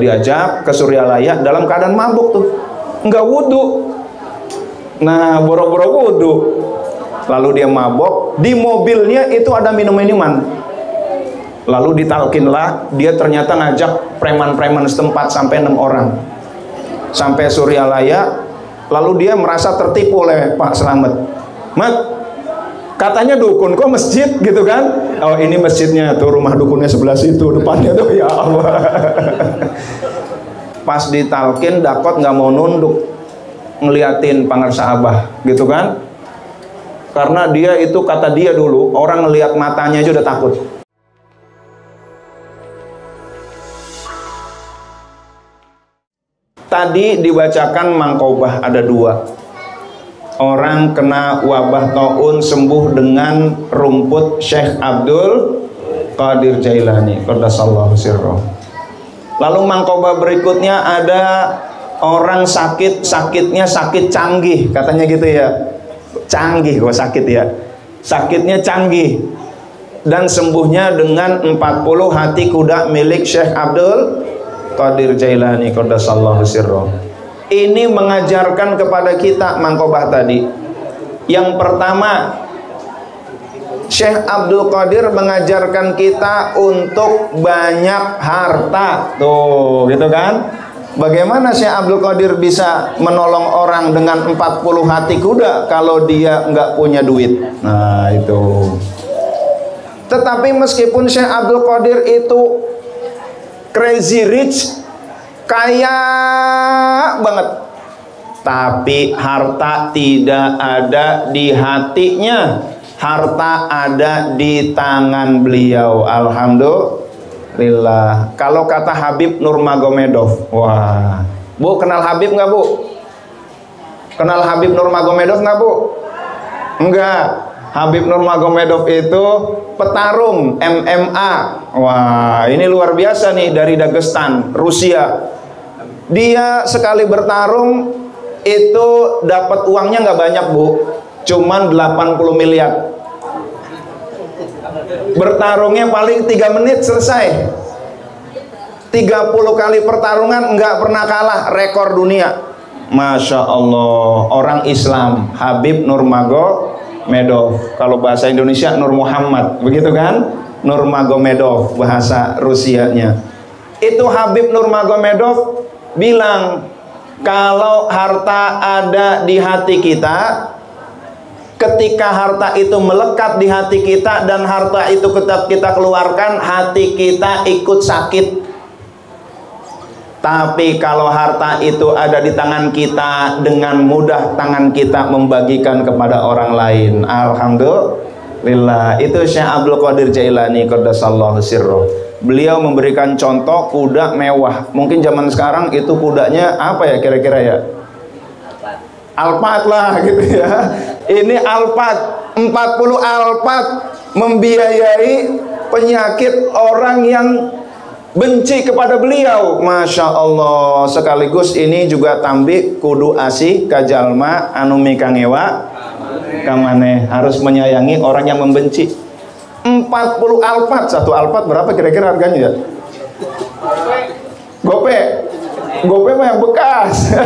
diajak ke Suryalaya dalam keadaan mabuk tuh, nggak wudhu. Nah, boro-boro wudhu, lalu dia mabok. Di mobilnya itu ada minum-minuman. Lalu ditalkinlah, dia ternyata ngajak preman-preman setempat sampai 6 orang sampai Suryalaya. Lalu dia merasa tertipu oleh Pak Slamet. Mat, katanya dukun, kok masjid gitu kan? Oh, ini masjidnya tuh, rumah dukunnya sebelah situ depannya tuh. Ya Allah. Pas ditalkin, Dakot nggak mau nunduk ngeliatin pangarsa Abah gitu kan, karena dia itu, kata dia dulu, orang ngelihat matanya aja udah takut. Tadi dibacakan mangkobah ada 2 orang kena wabah taun sembuh dengan rumput Syekh Abdul Qadir Jailani qaddasallahu sirroh. Lalu mangkobah berikutnya ada orang sakitnya sakit canggih, katanya gitu ya, canggih kok sakit ya, sakitnya canggih, dan sembuhnya dengan 40 hati kuda milik Syekh Abdul Qadir Jailani qaddasallahu sirroh. Ini mengajarkan kepada kita mangkobah tadi. Yang pertama, Syekh Abdul Qadir mengajarkan kita untuk banyak harta. Tuh, gitu kan? Bagaimana Syekh Abdul Qadir bisa menolong orang dengan 40 hati kuda kalau dia nggak punya duit? Nah, itu. Tetapi meskipun Syekh Abdul Qadir itu crazy rich, kaya banget, tapi harta tidak ada di hatinya. Harta ada di tangan beliau. Alhamdulillah. Kalau kata Habib Nurmagomedov, wah, Bu kenal Habib nggak Bu? Kenal Habib Nurmagomedov nggak Bu? Enggak. Habib Nurmagomedov itu petarung MMA. Wah, ini luar biasa nih, dari Dagestan, Rusia. Dia sekali bertarung itu dapat uangnya nggak banyak Bu, cuman 80 miliar. Bertarungnya paling 3 menit selesai. 30 kali pertarungan nggak pernah kalah, rekor dunia. Masya Allah, orang Islam, Habib Nurmagomedov. Kalau bahasa Indonesia Nur Muhammad, begitu kan? Nurmagomedov bahasa Rusianya. Itu Habib Nurmagomedov bilang, kalau harta ada di hati kita, ketika harta itu melekat di hati kita dan harta itu kita keluarkan, hati kita ikut sakit. Tapi kalau harta itu ada di tangan kita, dengan mudah tangan kita membagikan kepada orang lain. Alhamdulillah. Itu Syekh Abdul Qadir Jailani qaddasallahu sirroh. Beliau memberikan contoh kuda mewah. Mungkin zaman sekarang itu kudanya apa ya kira-kira ya? Alphard lah gitu ya. Ini Alphard, 40 Alphard membiayai penyakit orang yang benci kepada beliau. Masya Allah. Sekaligus ini juga tambi kudu asih kajalma anu mikangewa kamane, harus menyayangi orang yang membenci. 40 Alphard, satu Alphard berapa kira-kira harganya ya? Gope mah yang bekas.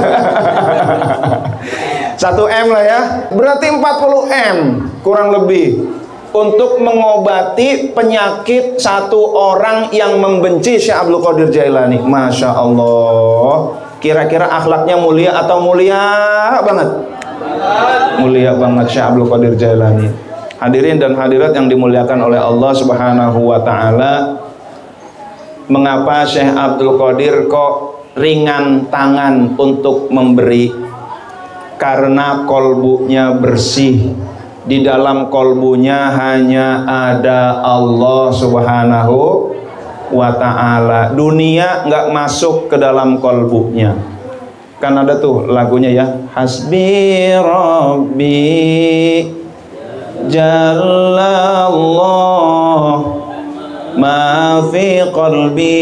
1 M lah ya, berarti 40 M kurang lebih untuk mengobati penyakit satu orang yang membenci Syekh Abdul Qadir Jailani. Masya Allah. Kira-kira akhlaknya mulia atau mulia banget? Mulia banget Syekh Abdul Qadir Jailani. Hadirin dan hadirat yang dimuliakan oleh Allah Subhanahu wa Ta'ala, mengapa Syekh Abdul Qadir kok ringan tangan untuk memberi? Karena kolbunya bersih. Di dalam kolbunya hanya ada Allah Subhanahu wa Ta'ala. Dunia nggak masuk ke dalam kolbunya. Kan ada tuh lagunya ya, Hasbi Rabbi Jallallah ma fi qalbi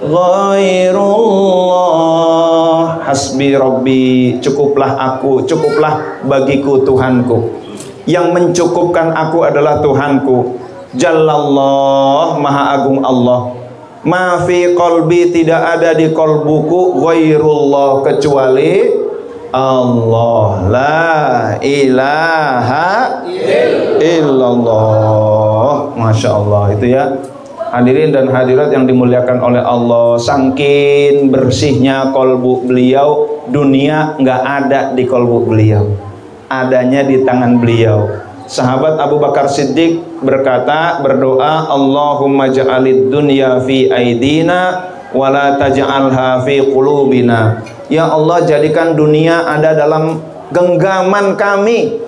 ghairullah. Hasbi Rabbi, cukuplah aku, cukuplah bagiku Tuhanku. Yang mencukupkan aku adalah Tuhanku. Jallallah, maha agung Allah. Ma fi qalbi, tidak ada di qalbuku ghairullah, kecuali Allah. La ilaha illallah. Masya Allah, itu ya. Hadirin dan hadirat yang dimuliakan oleh Allah, saking bersihnya kolbu beliau, dunia nggak ada di kolbu beliau, adanya di tangan beliau. Sahabat Abu Bakar Siddiq berdoa, Allahumma ja'alid dunya fi aidina wa la taj'alha fi qulubina. Ya Allah, jadikan dunia ada dalam genggaman kami,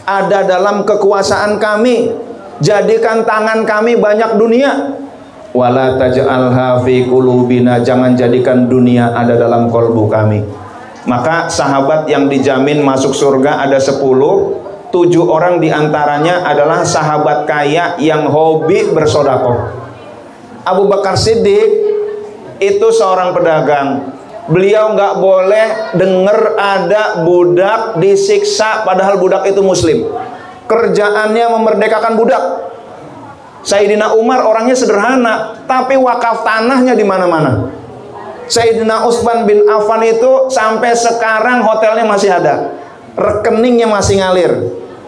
ada dalam kekuasaan kami. Jadikan tangan kami banyak dunia. Wala taj'alha fi qulubina, jangan jadikan dunia ada dalam kolbu kami. Maka sahabat yang dijamin masuk surga ada 10. 7 orang diantaranya adalah sahabat kaya yang hobi bersodakoh. Abu Bakar Siddiq itu seorang pedagang. Beliau nggak boleh dengar ada budak disiksa padahal budak itu muslim. Kerjaannya memerdekakan budak. Sayyidina Umar orangnya sederhana, tapi wakaf tanahnya di mana-mana. Sayyidina Utsman bin Affan itu sampai sekarang hotelnya masih ada, rekeningnya masih ngalir.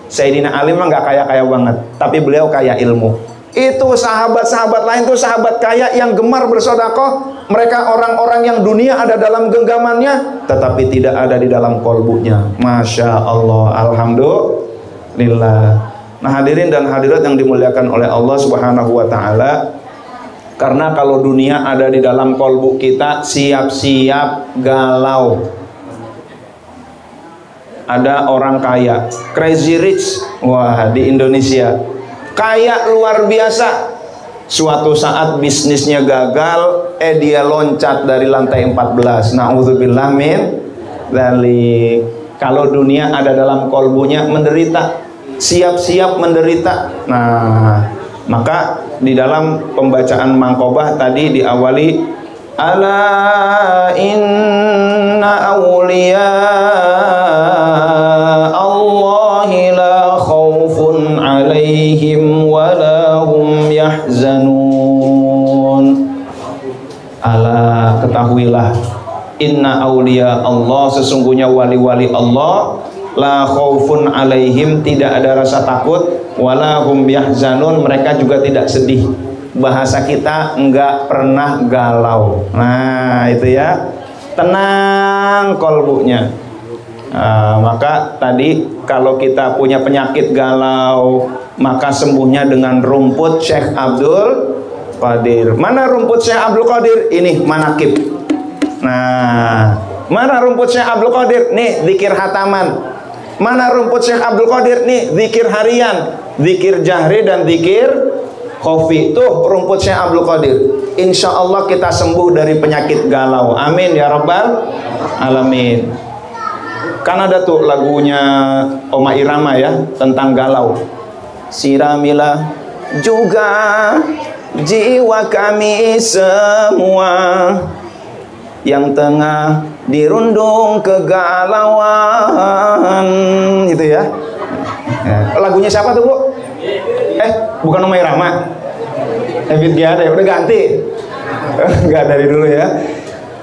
Sayyidina Ali mah nggak kaya-kaya banget, tapi beliau kaya ilmu. Itu sahabat-sahabat lain tuh sahabat kaya yang gemar bersodakoh. Mereka orang-orang yang dunia ada dalam genggamannya, tetapi tidak ada di dalam kolbunya. Masya Allah, alhamdulillah. Nah, hadirin dan hadirat yang dimuliakan oleh Allah Subhanahu wa Ta'ala, karena kalau dunia ada di dalam kolbu kita, siap-siap galau. Ada orang kaya, crazy rich, wah, di Indonesia kaya luar biasa. Suatu saat bisnisnya gagal, dia loncat dari lantai 14. Na'udzubillah min dzalik. Kalau dunia ada dalam kolbunya, menderita, siap-siap menderita. Nah, maka di dalam pembacaan Mangkobah tadi diawali, ala inna awliya Allahi la khawfun alaihim wa la hum yahzanun. Ala, ketahuilah, inna awliya Allah, sesungguhnya wali-wali Allah, la khaufun alaihim, tidak ada rasa takut, wala hum yahzanun, mereka juga tidak sedih. Bahasa kita, enggak pernah galau. Nah, itu ya, tenang kolbunya. Maka tadi kalau kita punya penyakit galau, maka sembuhnya dengan rumput Syekh Abdul Qadir. Mana rumput Syekh Abdul Qadir? Ini manakib. Nah, mana rumput Syekh Abdul Qadir? Nih, zikir hataman. Mana rumput Syekh Abdul Qadir? Nih, zikir harian, zikir jahri dan zikir khofi. Tuh rumput Syekh Abdul Qadir. Insya Allah kita sembuh dari penyakit galau. Amin ya rabbal alamin. Kan ada tuh lagunya Oma Irama ya, tentang galau. Siramilah juga jiwa kami semua yang tengah dirundung kegalauan, gitu ya. Lagunya siapa tuh, Bu? Bukan Oma Irama. Ebit G ada ya, udah ganti. Enggak, dari dulu ya.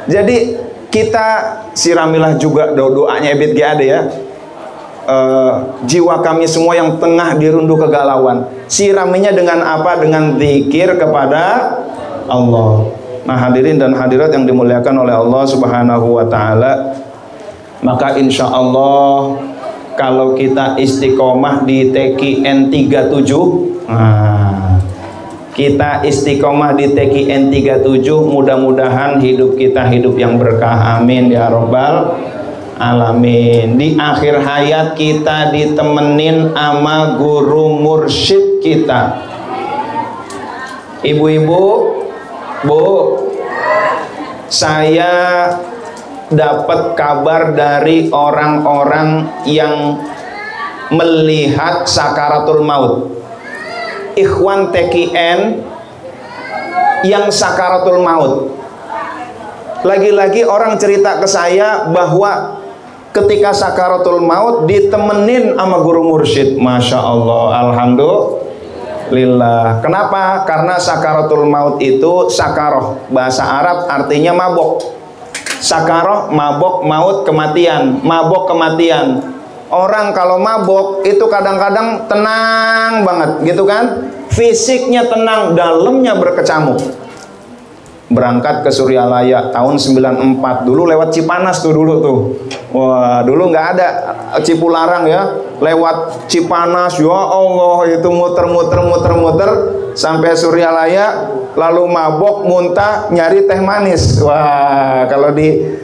Jadi kita siramilah juga doanya Ebit G ada ya. Jiwa kami semua yang tengah dirundung kegalauan. Siraminya dengan apa? Dengan zikir kepada Allah. Nah, hadirin dan hadirat yang dimuliakan oleh Allah Subhanahu wa Ta'ala, maka insya Allah kalau kita istiqomah di TKN 37, nah, kita istiqomah di TKN 37, mudah-mudahan hidup kita hidup yang berkah. Amin ya rabbal alamin. Di akhir hayat kita ditemenin sama guru mursyid kita. Ibu-ibu, Bu, saya dapat kabar dari orang-orang yang melihat sakaratul maut. Ikhwan TKN yang sakaratul maut. Lagi-lagi orang cerita ke saya bahwa ketika sakaratul maut ditemenin sama guru mursyid. Masya Allah, alhamdulillah. lillah. Kenapa? Karena sakaratul maut itu sakaroh, bahasa Arab artinya mabok. Sakaroh, mabok, maut, kematian. Mabok, kematian. Orang kalau mabok itu kadang-kadang tenang banget gitu kan, fisiknya tenang, dalamnya berkecamuk. Berangkat ke Suryalaya tahun 94, dulu lewat Cipanas tuh dulu tuh. Wah, dulu nggak ada Cipularang ya, lewat Cipanas, ya Allah, itu muter sampai Suryalaya, lalu mabok, muntah, nyari teh manis. Wah, kalau di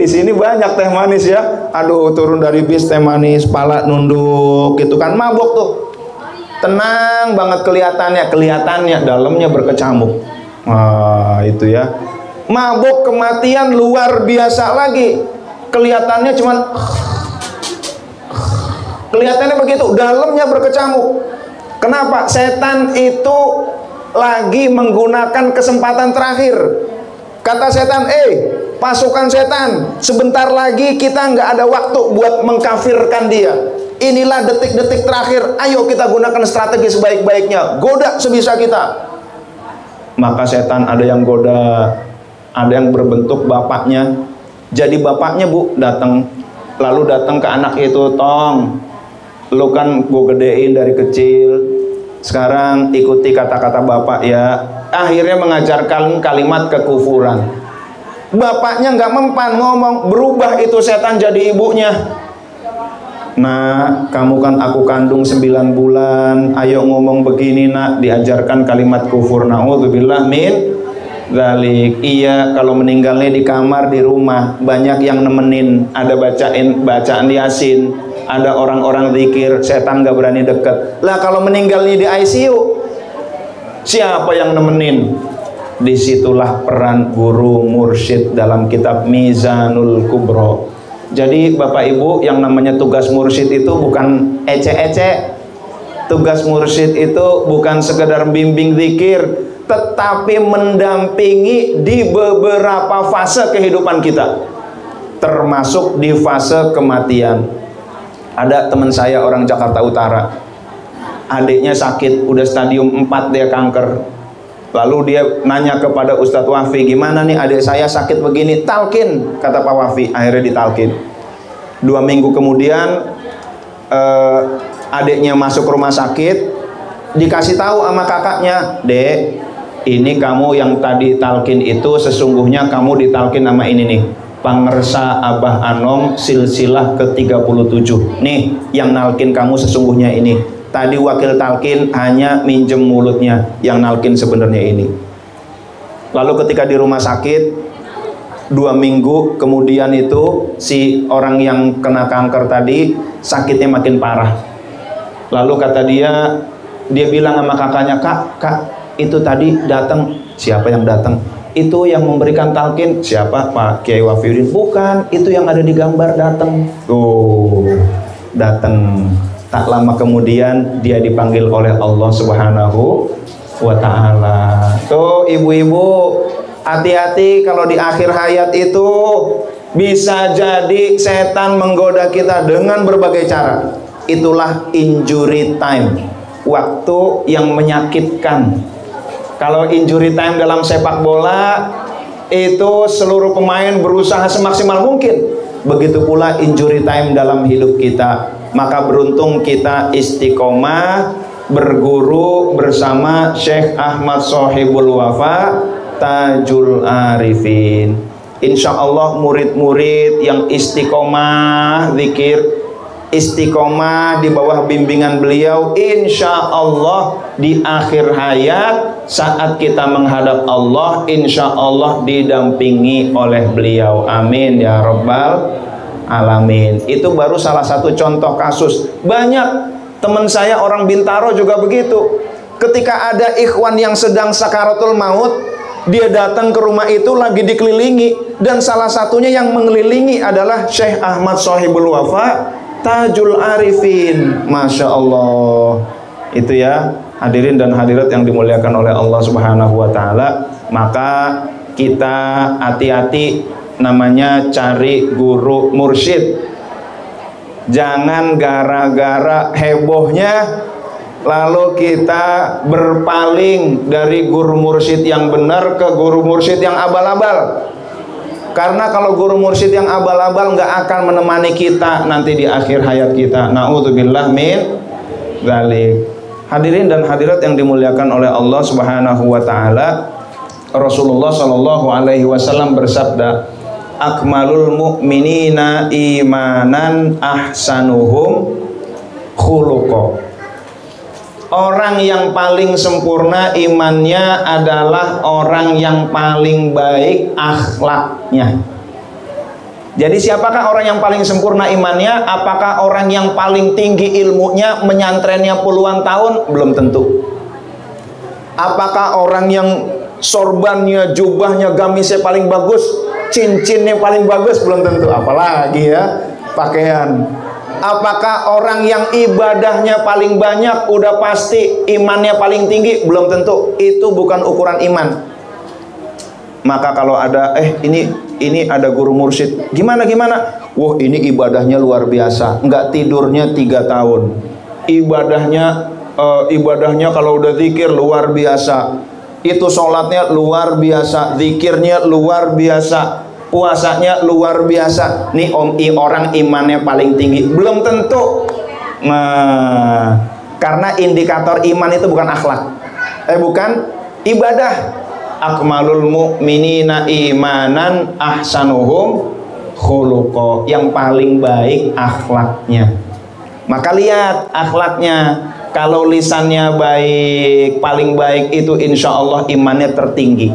sini banyak teh manis ya. Aduh, turun dari bis teh manis, pala nunduk gitu kan, mabok tuh. Tenang banget kelihatannya dalamnya berkecamuk. Wah, itu ya. Mabuk kematian luar biasa lagi. Kelihatannya cuman kelihatannya begitu, dalamnya berkecamuk. Kenapa? Setan itu lagi menggunakan kesempatan terakhir. Kata setan, pasukan setan, sebentar lagi kita nggak ada waktu buat mengkafirkan dia. Inilah detik-detik terakhir. Ayo kita gunakan strategi sebaik-baiknya. Goda sebisa kita. Maka setan ada yang goda, ada yang berbentuk bapaknya. Jadi bapaknya datang, lalu datang ke anak itu, Tong, lu kan gue gedein dari kecil, sekarang ikuti kata-kata bapak ya. Akhirnya mengajarkan kalimat kekufuran. Bapaknya nggak mempan ngomong, berubah itu setan jadi ibunya. Nah, kamu kan aku kandung 9 bulan, ayo ngomong begini nak, diajarkan kalimat kufur. Na'udzubillah min dzalik. Iya, kalau meninggalnya di kamar, di rumah, banyak yang nemenin, ada bacaan Yasin, ada orang-orang zikir, setan gak berani deket. Lah kalau meninggalnya di ICU, siapa yang nemenin? Disitulah peran guru mursyid dalam kitab Mizanul Kubro. Jadi Bapak Ibu, yang namanya tugas mursyid itu bukan ece-ece. Tugas mursyid itu bukan sekedar bimbing zikir, tetapi mendampingi di beberapa fase kehidupan kita, termasuk di fase kematian. Ada teman saya orang Jakarta Utara, adiknya sakit, udah stadium 4 dia kanker. Lalu dia nanya kepada Ustadz Wafi, gimana nih adik saya sakit begini? Talkin, kata Pak Wafi. Akhirnya ditalkin. 2 minggu kemudian adiknya masuk rumah sakit, dikasih tahu sama kakaknya, Dek, ini kamu yang tadi talkin itu sesungguhnya kamu ditalkin sama ini nih, Pangersa Abah Anom silsilah ke-37. Nih yang nalkin kamu sesungguhnya ini. Tadi wakil talkin hanya minjem mulutnya, yang nalkin sebenarnya ini. Lalu ketika di rumah sakit 2 minggu kemudian itu si orang yang kena kanker tadi sakitnya makin parah. Lalu kata dia bilang sama kakaknya, kak itu tadi datang. Siapa yang datang? Itu yang memberikan talkin. Siapa? Pak Kiai Wafiuddin. Bukan, itu yang ada di gambar datang. Datang. Tak lama kemudian dia dipanggil oleh Allah Subhanahu wa ta'ala. Tuh ibu-ibu, hati-hati kalau di akhir hayat itu bisa jadi setan menggoda kita dengan berbagai cara. Itulah injury time, waktu yang menyakitkan. Kalau injury time dalam sepak bola itu seluruh pemain berusaha semaksimal mungkin. Begitu pula injury time dalam hidup kita. Maka beruntung kita istiqomah berguru bersama Syekh Ahmad Sohibul Wafa Tajul Arifin. Insya Allah murid-murid yang istiqomah zikir, istiqomah di bawah bimbingan beliau, insya Allah di akhir hayat saat kita menghadap Allah, insya Allah didampingi oleh beliau. Amin ya Rabbal Alamin. Itu baru salah satu contoh kasus. Banyak teman saya orang Bintaro juga begitu. Ketika ada ikhwan yang sedang sakaratul maut, dia datang ke rumah itu lagi dikelilingi, dan salah satunya yang mengelilingi adalah Syekh Ahmad Sohibul Wafa Tajul Arifin. Masya Allah. Itu ya hadirin dan hadirat yang dimuliakan oleh Allah Subhanahu wa ta'ala. Maka kita hati-hati, namanya cari guru mursyid. Jangan gara-gara hebohnya lalu kita berpaling dari guru mursyid yang benar ke guru mursyid yang abal-abal. Karena kalau guru mursyid yang abal-abal nggak akan menemani kita nanti di akhir hayat kita. Na'udzubillah min dzalik. Hadirin dan hadirat yang dimuliakan oleh Allah Subhanahu wa taala, Rasulullah Shallallahu alaihi wasallam bersabda, akmalul mu'minina imanan ahsanuhum khuluqa. Orang yang paling sempurna imannya adalah orang yang paling baik akhlaknya. Jadi siapakah orang yang paling sempurna imannya? Apakah orang yang paling tinggi ilmunya, menyantrennya puluhan tahun? Belum tentu. Apakah orang yang sorbannya, jubahnya, gamisnya paling bagus, cincinnya paling bagus? Belum tentu. Apalagi ya pakaian. Apakah orang yang ibadahnya paling banyak udah pasti imannya paling tinggi? Belum tentu. Itu bukan ukuran iman. Maka kalau ada ini ada guru mursyid, gimana? Wah, ini ibadahnya luar biasa, nggak tidurnya 3 tahun. Ibadahnya kalau udah zikir luar biasa. Itu sholatnya luar biasa, zikirnya luar biasa, puasanya luar biasa. Nih orang imannya paling tinggi. Belum tentu. Nah, karena indikator iman itu bukan akhlak, bukan ibadah. Akmalul mu'minina imanan ahsanuhum khuluqa. Yang paling baik akhlaknya. Maka lihat akhlaknya. Kalau lisannya baik, paling baik itu insya Allah imannya tertinggi.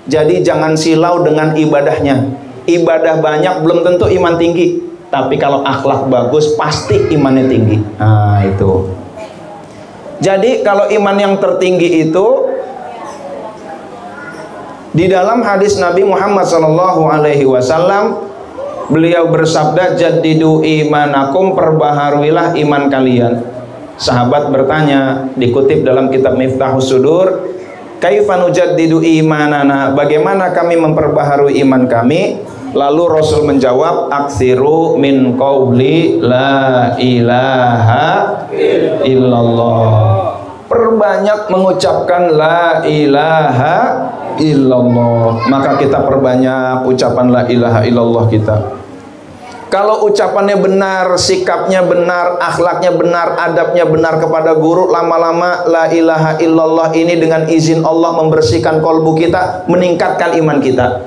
Jadi jangan silau dengan ibadahnya. Ibadah banyak belum tentu iman tinggi. Tapi kalau akhlak bagus pasti imannya tinggi. Nah itu. Jadi kalau iman yang tertinggi itu, di dalam hadis Nabi Muhammad SAW, beliau bersabda, jaddidu imanakum, perbaharuilah iman kalian. Sahabat bertanya, dikutip dalam kitab Miftahus Sudur, kaifa nujaddidu imanana, bagaimana kami memperbaharui iman kami? Lalu Rasul menjawab, aksiru min qauli la ilaha illallah. Perbanyak mengucapkan la ilaha illallah. Maka kita perbanyak ucapan la ilaha illallah kita. Kalau ucapannya benar, sikapnya benar, akhlaknya benar, adabnya benar kepada guru, lama-lama la ilaha illallah ini dengan izin Allah membersihkan kolbu kita, meningkatkan iman kita.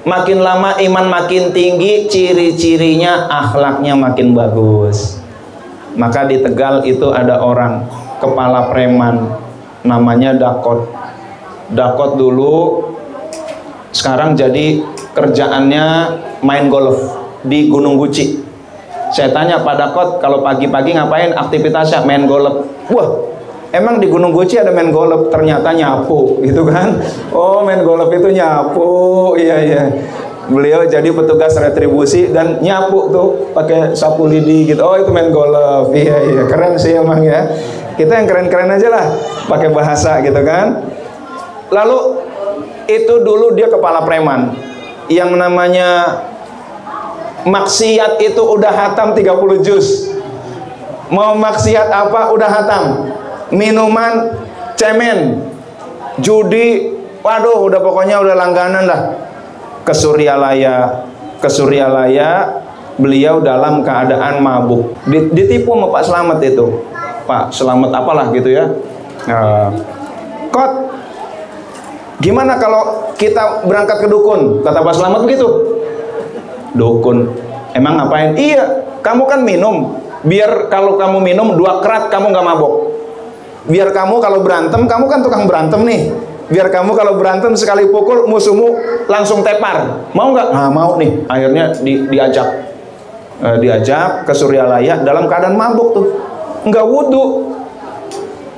Makin lama iman makin tinggi, ciri-cirinya akhlaknya makin bagus. Maka di Tegal itu ada orang kepala preman, namanya Dakot. Dakot dulu, sekarang jadi kerjaannya main golf di Gunung Guci. Saya tanya Pak Dakot, kalau pagi-pagi ngapain aktivitasnya? Main golf. Wah, emang di Gunung Guci ada main golf? Ternyata nyapu, gitu kan? Oh, main golf itu nyapu. Iya. Beliau jadi petugas retribusi dan nyapu tuh pakai sapu lidi gitu. Oh, itu main golf. Iya, keren sih emang ya. Kita yang keren-keren aja lah, pakai bahasa gitu kan. Lalu itu dulu dia kepala preman. Yang namanya maksiat itu udah hatam 30 juz. Mau maksiat apa udah hatam. Minuman, cemen, judi, waduh udah pokoknya udah langganan lah. Ke Suryalaya beliau dalam keadaan mabuk. Ditipu sama Pak Slamet itu. Pak Slamet apalah gitu ya. Kot, gimana kalau kita berangkat ke dukun? Kata Pak Slamet begitu. Dukun, emang ngapain? Iya, kamu kan minum. Biar kalau kamu minum 2 kerat kamu nggak mabok. Biar kamu kalau berantem, kamu kan tukang berantem nih. Biar kamu kalau berantem sekali pukul musuhmu langsung tepar. Mau nggak? Nah, mau nih. Akhirnya diajak ke Suryalaya dalam keadaan mabuk tuh. Nggak wudhu.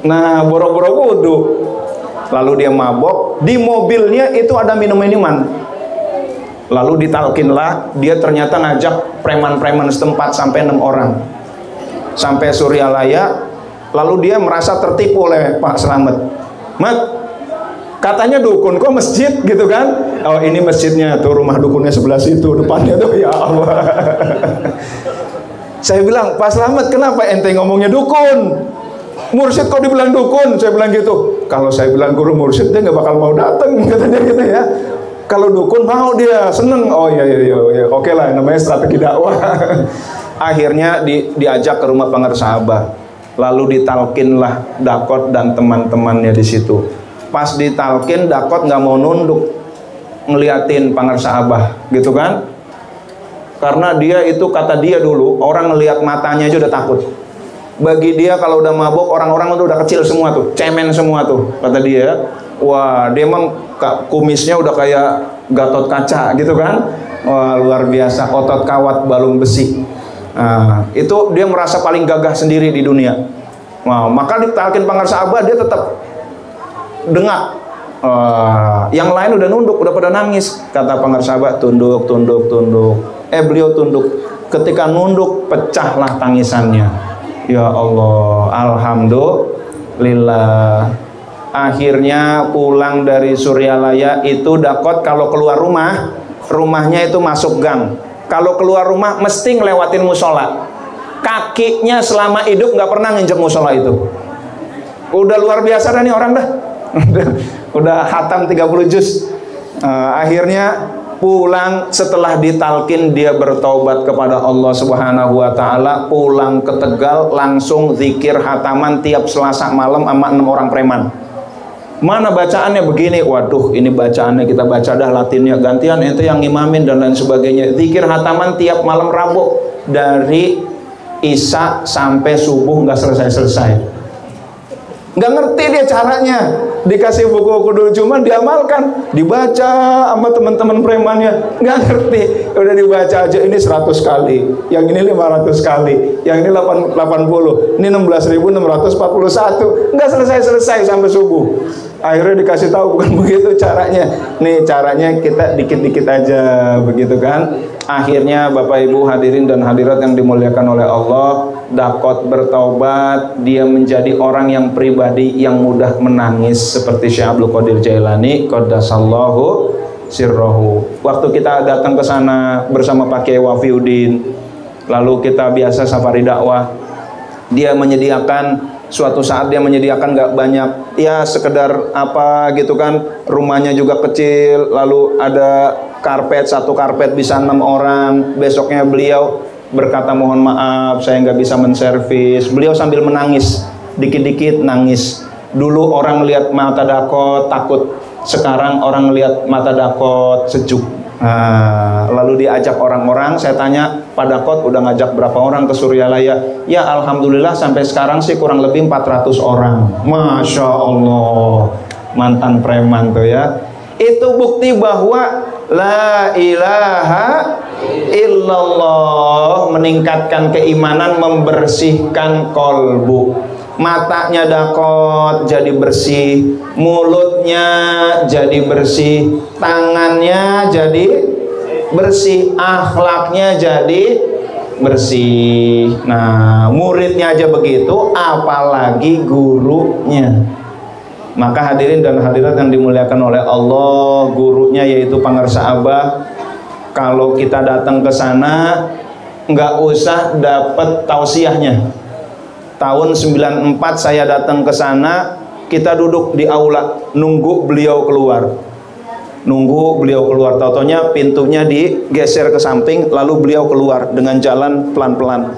Nah, boro-boro wudhu. Lalu dia mabok. Di mobilnya itu ada minum-minuman. Lalu ditalkinlah, dia ternyata ngajak preman-preman setempat sampai 6 orang. Sampai Suryalaya, lalu dia merasa tertipu oleh Pak Slamet. Mat, katanya dukun, kok masjid gitu kan? Oh, ini masjidnya tuh, rumah dukunnya sebelah situ, depannya tuh, ya Allah. Saya bilang, Pak Slamet, kenapa ente ngomongnya dukun? Mursyid kok dibilang dukun? Saya bilang gitu. Kalau saya bilang guru mursyid, dia nggak bakal mau datang, katanya gitu ya. Kalau dukun mau, dia seneng. Oh iya, oke lah, namanya strategi dakwah. Akhirnya diajak ke rumah Pangersa Abah, lalu ditalkinlah Dakot dan teman-temannya di situ. Pas ditalkin, Dakot nggak mau nunduk ngeliatin Pangersa Abah, gitu kan? Karena dia itu, kata dia dulu, orang ngelihat matanya aja udah takut. Bagi dia kalau udah mabuk, orang-orang itu udah kecil semua tuh, cemen semua tuh, kata dia. Wah, dia emang kumisnya udah kayak Gatot Kaca gitu kan. Wah, luar biasa, otot kawat balung besi. Nah, itu dia merasa paling gagah sendiri di dunia. Wah, maka ditalkin Pangersa Abah, dia tetap dengak. Yang lain udah nunduk, udah pada nangis. Kata Pangersa Abah, tunduk. Beliau tunduk. Ketika nunduk, pecahlah tangisannya. Ya Allah, alhamdulillah. Akhirnya pulang dari Suryalaya itu Dakot kalau keluar rumah, rumahnya itu masuk gang. Kalau keluar rumah mesti ngelewatin musola. Kakinya selama hidup nggak pernah nginjek musola itu. Udah luar biasa dah nih orang dah. Udah khatam 30 juz. Akhirnya pulang setelah ditalkin, dia bertaubat kepada Allah Subhanahu wa taala, pulang ke Tegal langsung zikir khataman tiap Selasa malam sama 6 orang preman. Mana bacaannya begini? Waduh, ini bacaannya kita baca dah Latinnya, gantian itu yang ngimamin dan lain sebagainya. Zikir khataman tiap malam Rabu dari Isya sampai subuh, nggak selesai. Nggak ngerti dia caranya. Dikasih buku-buku dulu, cuman diamalkan, dibaca sama teman-teman premannya, nggak ngerti. Udah dibaca aja, ini 100 kali, yang ini 500 kali, yang ini 80, ini 16.641, nggak selesai sampai subuh. Akhirnya dikasih tahu bukan begitu caranya. Nih caranya kita dikit-dikit aja, begitu kan. Akhirnya Bapak Ibu hadirin dan hadirat yang dimuliakan oleh Allah, Dakot bertaubat, dia menjadi orang yang pribadi yang mudah menangis seperti Syekh Abdul Qadir Jailani qaddasallahu sirrohu. Waktu kita datang ke sana bersama Pak Kiai Wafiuddin, lalu kita biasa safari dakwah, dia menyediakan, suatu saat dia menyediakan nggak banyak, ya sekedar apa gitu kan, rumahnya juga kecil, lalu ada karpet, satu karpet bisa 6 orang. Besoknya beliau berkata, mohon maaf saya nggak bisa menservis. Beliau sambil menangis, dikit-dikit nangis. Dulu orang lihat mata Dakot takut, sekarang orang lihat mata Dakot sejuk. Lalu diajak orang-orang, saya tanya, Pak Dakot udah ngajak berapa orang ke Suryalaya? Ya alhamdulillah sampai sekarang sih kurang lebih 400 orang. Masya Allah, mantan preman tuh ya. Itu bukti bahwa la ilaha illallah meningkatkan keimanan, membersihkan kolbu. Matanya Dakot jadi bersih, mulutnya jadi bersih, tangannya jadi bersih, akhlaknya jadi bersih. Nah, muridnya aja begitu, apalagi gurunya. Maka hadirin dan hadirat yang dimuliakan oleh Allah, gurunya yaitu Pangersa Abah, kalau kita datang ke sana nggak usah dapat tausiahnya. Tahun 94 saya datang ke sana, kita duduk di aula nunggu beliau keluar. Tautonya pintunya digeser ke samping, lalu beliau keluar dengan jalan pelan-pelan,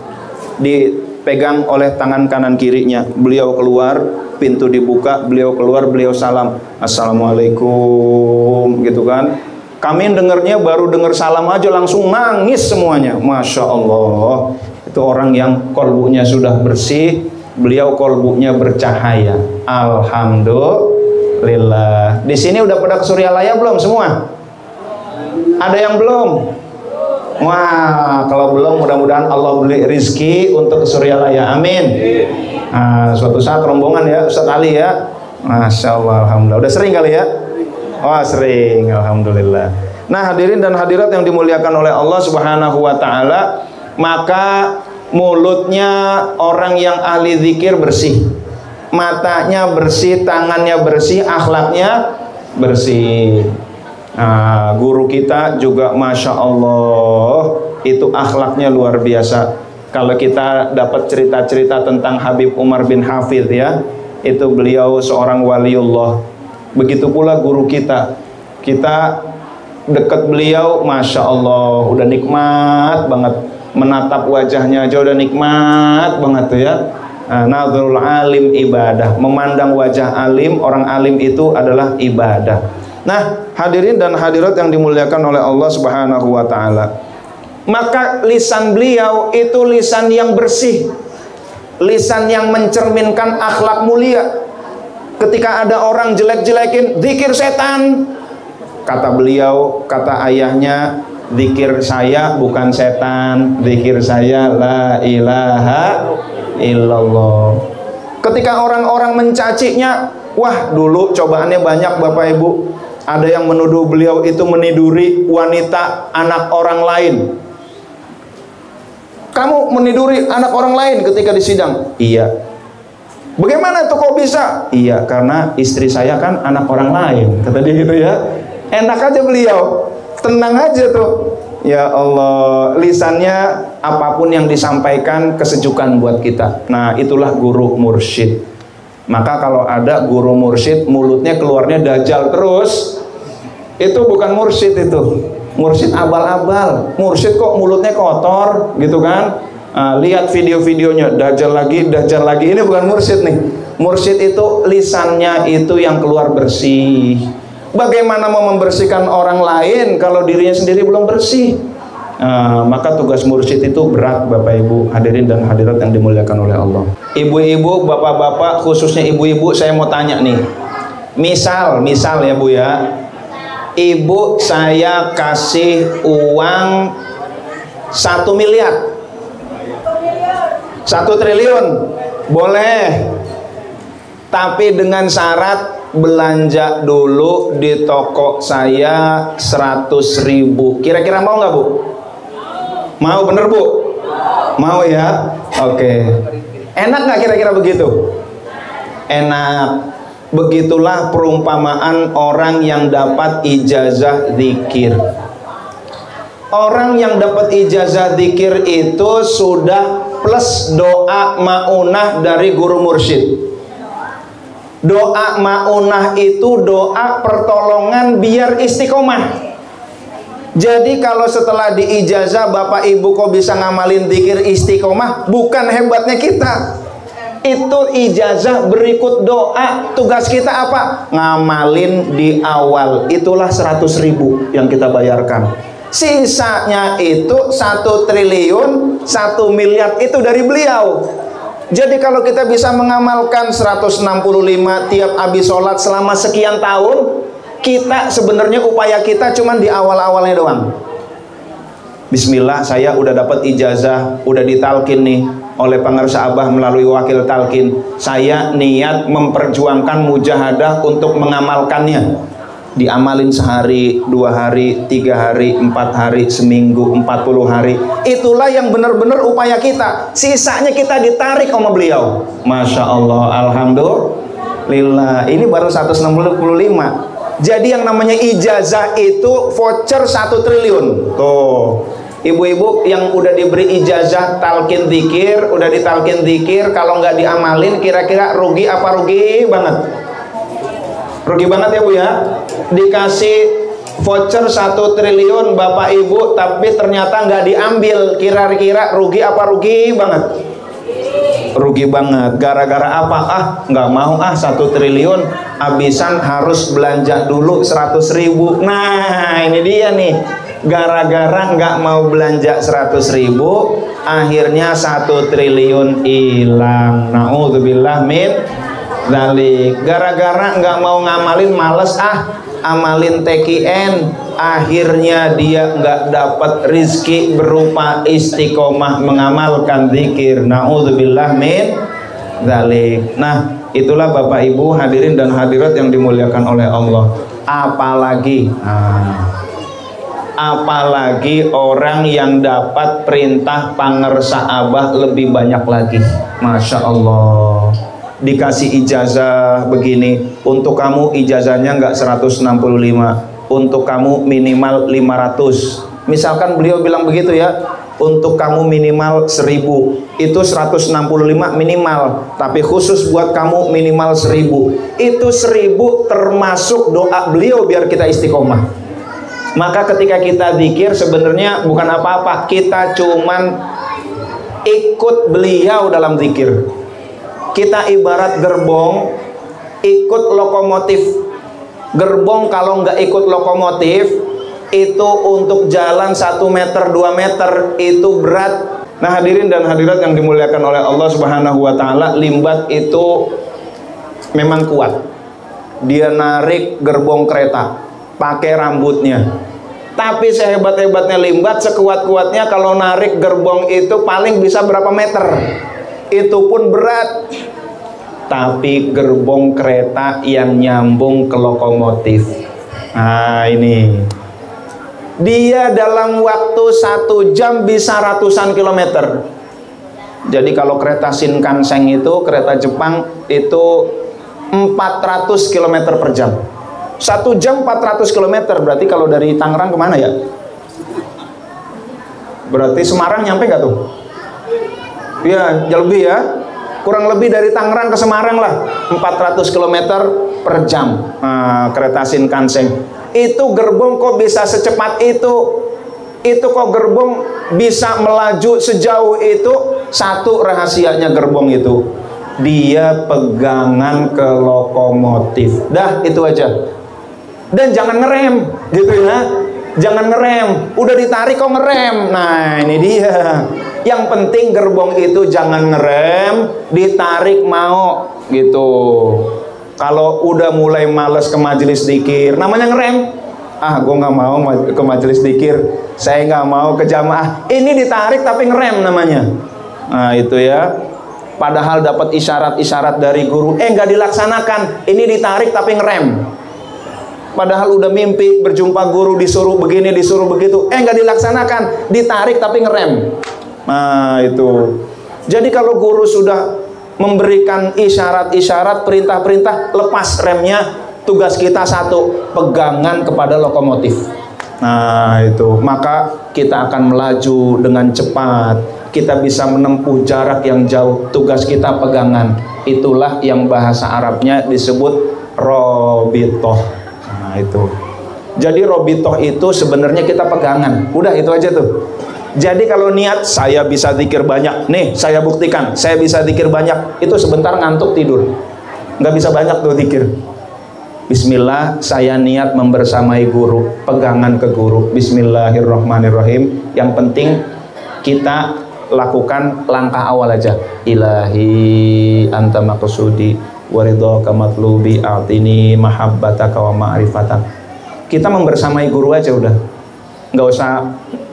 dipegang oleh tangan kanan kirinya. Beliau keluar, pintu dibuka, beliau keluar, beliau salam, assalamualaikum, gitu kan. Kami dengarnya baru dengar salam aja langsung nangis semuanya. Masya Allah, itu orang yang kolbunya sudah bersih, beliau kolbunya bercahaya. Alhamdulillah. Di sini udah pada ke Suryalaya belum semua? Ada yang belum? Wah, kalau belum mudah-mudahan Allah beri rizki untuk ke Suryalaya. Amin. Suatu saat rombongan ya Ustaz Ali ya. Masya Allah, alhamdulillah. Udah sering kali ya? Wah, sering, alhamdulillah. Nah, hadirin dan hadirat yang dimuliakan oleh Allah Subhanahu wa taala, maka mulutnya orang yang ahli zikir bersih, matanya bersih, tangannya bersih, akhlaknya bersih. Guru kita juga Masya Allah, itu akhlaknya luar biasa. Kalau kita dapat cerita-cerita tentang Habib Umar bin Hafidh ya, itu beliau seorang waliullah. Begitu pula guru kita. Kita dekat beliau, Masya Allah, udah nikmat banget. Menatap wajahnya aja udah nikmat banget tuh ya. Nadhrul alim ibadah. Memandang wajah alim, orang alim itu adalah ibadah. Nah, hadirin dan hadirat yang dimuliakan oleh Allah Subhanahu wa taala. Maka lisan beliau itu lisan yang bersih, lisan yang mencerminkan akhlak mulia. Ketika ada orang jelek-jelekin, zikir setan, kata beliau, kata ayahnya, zikir saya bukan setan, zikir saya la ilaha illallah. Ketika orang-orang mencacinya, wah dulu cobaannya banyak Bapak Ibu. Ada yang menuduh beliau itu meniduri wanita anak orang lain. Kamu meniduri anak orang lain ketika di sidang? Iya. Bagaimana tuh kok bisa? Iya, karena istri saya kan anak orang lain. Kata dia gitu ya. Enak aja beliau. Tenang aja tuh. Ya Allah, lisannya apapun yang disampaikan kesejukan buat kita. Nah, itulah guru mursyid. Maka kalau ada guru mursyid mulutnya keluarnya dajjal terus, itu bukan mursyid itu. Mursyid abal-abal, mursyid kok mulutnya kotor gitu kan. Lihat video-videonya, dajjal lagi, ini bukan mursyid nih. Mursyid itu lisannya itu yang keluar bersih. Bagaimana mau membersihkan orang lain kalau dirinya sendiri belum bersih? Maka tugas mursyid itu berat Bapak Ibu, hadirin dan hadirat yang dimuliakan oleh Allah. Ibu-ibu, bapak-bapak, khususnya ibu-ibu, saya mau tanya nih. Misal ya Bu ya. Ibu saya kasih uang 1 miliar, 1 triliun, boleh. Tapi dengan syarat belanja dulu di toko saya 100.000. Kira-kira mau nggak Bu? Mau bener Bu? Mau ya? Oke. Enak nggak kira-kira begitu? Enak. Begitulah perumpamaan orang yang dapat ijazah zikir. Orang yang dapat ijazah zikir itu sudah plus doa maunah dari guru mursyid. Doa maunah itu doa pertolongan biar istiqomah. Jadi kalau setelah diijazah Bapak Ibu kok bisa ngamalin zikir istiqomah, bukan hebatnya kita. Itu ijazah berikut doa. Tugas kita apa? Ngamalin di awal. Itulah 100.000 yang kita bayarkan. Sisanya itu 1 triliun 1 miliar itu dari beliau. Jadi kalau kita bisa mengamalkan 165 tiap habis sholat selama sekian tahun, kita sebenarnya upaya kita cuma di awal-awalnya doang. Bismillah, saya udah dapat ijazah, udah ditalkin nih oleh pengarsa Abah melalui wakil talkin. Saya niat memperjuangkan mujahadah untuk mengamalkannya. Diamalin sehari, 2 hari, 3 hari, 4 hari, seminggu, 40 hari. Itulah yang benar-benar upaya kita. Sisanya kita ditarik sama beliau. Masya Allah, alhamdulillah. Ini baru 165. Jadi yang namanya ijazah itu voucher 1 triliun. Tuh, ibu-ibu yang udah diberi ijazah talkin zikir, udah ditalkin zikir, kalau nggak diamalin kira-kira rugi apa rugi banget? Rugi banget ya Bu ya. Dikasih voucher 1 triliun Bapak Ibu, tapi ternyata nggak diambil, kira-kira rugi apa rugi banget? Rugi banget. Gara-gara apa? Nggak mau 1 triliun, abisan harus belanja dulu 100.000. Nah ini dia nih, gara-gara nggak mau belanja 100.000, akhirnya 1 triliun hilang. Na'udzubillah min dzalik. Gara-gara nggak mau ngamalin, males amalin TKN, akhirnya dia nggak dapat rizki berupa istiqomah mengamalkan zikir. Na'udzubillah min dzalik. Nah, itulah Bapak Ibu hadirin dan hadirat yang dimuliakan oleh Allah. Apalagi orang yang dapat perintah pangersa Abah lebih banyak lagi. Masya Allah. Dikasih ijazah begini, untuk kamu ijazahnya nggak 165, untuk kamu minimal 500. Misalkan beliau bilang begitu ya, untuk kamu minimal 1000, itu 165 minimal, tapi khusus buat kamu minimal 1000. Itu 1000 termasuk doa beliau biar kita istiqomah. Maka ketika kita zikir sebenarnya bukan apa-apa, kita cuman ikut beliau dalam zikir. Kita ibarat gerbong ikut lokomotif. Gerbong kalau nggak ikut lokomotif itu untuk jalan 1 meter 2 meter itu berat. Nah hadirin dan hadirat yang dimuliakan oleh Allah Subhanahu wa taala, limbat itu memang kuat. Dia narik gerbong kereta pakai rambutnya. Tapi sehebat-hebatnya limbat, sekuat-kuatnya kalau narik gerbong itu paling bisa berapa meter. Itu pun berat. Tapi gerbong kereta yang nyambung ke lokomotif. Nah ini, dia dalam waktu 1 jam bisa ratusan kilometer. Jadi kalau kereta Shinkansen itu, kereta Jepang itu 400 km per jam. 1 jam 400 km, berarti kalau dari Tangerang kemana ya? Berarti Semarang nyampe gak tuh? Ya, lebih ya. Kurang lebih dari Tangerang ke Semarang lah, 400 km per jam. Kereta Shinkansen. Itu gerbong kok bisa secepat itu? Itu kok gerbong bisa melaju sejauh itu? Satu rahasianya gerbong itu, dia pegangan ke lokomotif. Dah itu aja. Dan jangan ngerem, gitu ya. Jangan ngerem. Udah ditarik kok ngerem. Nah ini dia. Yang penting gerbong itu jangan ngerem, ditarik mau, gitu. Kalau udah mulai males ke majelis dzikir, namanya ngerem. Gue nggak mau ke majelis dzikir, saya nggak mau ke jamaah. Ini ditarik tapi ngerem namanya. Nah itu ya. Padahal dapat isyarat-isyarat dari guru, nggak dilaksanakan. Ini ditarik tapi ngerem. Padahal udah mimpi berjumpa guru, disuruh begini, disuruh begitu, nggak dilaksanakan. Ditarik tapi ngerem. Nah itu. Jadi kalau guru sudah memberikan isyarat-isyarat, perintah-perintah, lepas remnya. Tugas kita satu, pegangan kepada lokomotif. Nah itu, maka kita akan melaju dengan cepat. Kita bisa menempuh jarak yang jauh. Tugas kita pegangan. Itulah yang bahasa Arabnya disebut robitoh. Nah itu. Jadi robitoh itu sebenarnya kita pegangan. Udah itu aja tuh. Jadi kalau niat saya bisa zikir banyak, nih saya buktikan saya bisa zikir banyak, itu sebentar ngantuk tidur, nggak bisa banyak tuh zikir. Bismillah, saya niat membersamai guru, pegangan ke guru. Bismillahirrahmanirrahim. Yang penting kita lakukan langkah awal aja. Ilahi anta maqsudi waridhaka matlubi a'tini mahabbataka wa ma'rifatak. Kita membersamai guru aja udah. Nggak usah